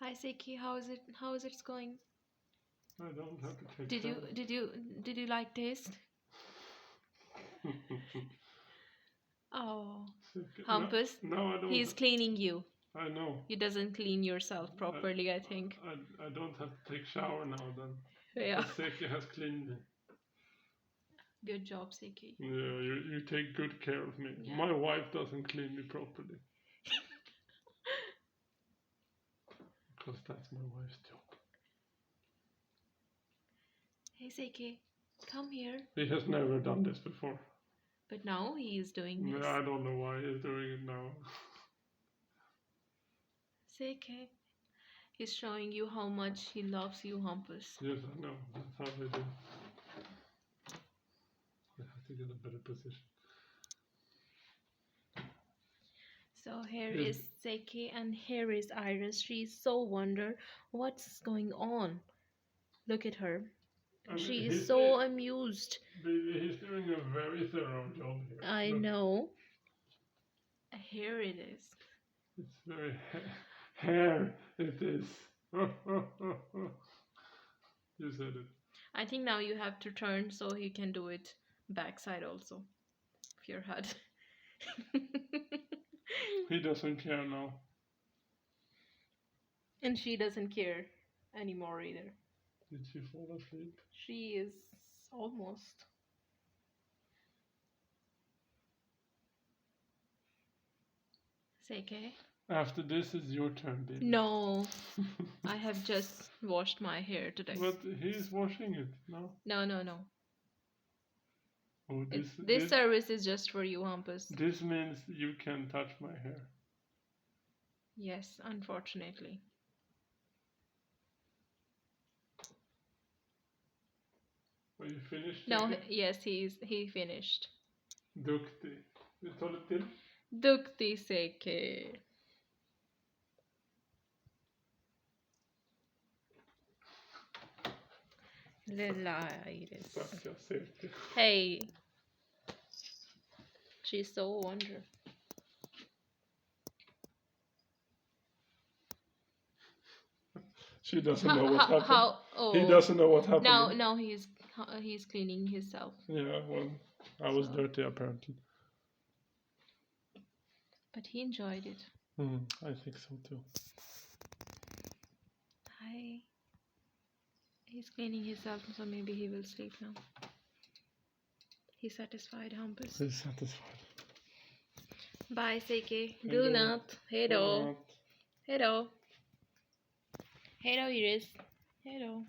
Hi Seki, how is it? How is it going? I don't have to take Did you like taste? Oh, Hampus, No, I don't. he's cleaning you. I know. You doesn't clean yourself properly, I think. I don't have to take shower now then. Yeah. Seki has cleaned me. Good job, Seki. Yeah, you take good care of me. Yeah. My wife doesn't clean me properly. Because that's my wife's job. Hey Seki, come here. He has never done this before. But now he is doing this. I don't know why he's doing it now. Seki, he's showing you how much he loves you, Hampus. Yes, I know. That's how they do. I have to get a better position. So here is Seki and here is Iris. She's so wonder what's going on. Look at her. She is so amused. He's doing a very thorough job here. I know. Here it is. It's very hair. It is. You said it. I think now you have to turn so he can do it backside also. Of your head. He doesn't care now. And she doesn't care anymore either. Did she fall asleep? She is almost. Seki? After this is your turn, baby. No. I have just washed my hair today. But he's washing it, no? No. Oh, this service is just for you, Hampus. This means you can touch my hair. Yes, unfortunately. Are you finished? No, yes, he finished. Duktig. Vi tar det till. Duktig Seki. Lilla Iris. Stackars Seki. Hey. She's so wonderful. She doesn't know what happened. He doesn't know what happened. Now he's cleaning himself. Yeah, well, I was dirty apparently. But he enjoyed it. I think so too. Hi. He's cleaning himself, so maybe he will sleep now. He's satisfied, Hampus. He's satisfied. Bye, Seki. Do not. Hello. Hello. Hello, Iris. Hello.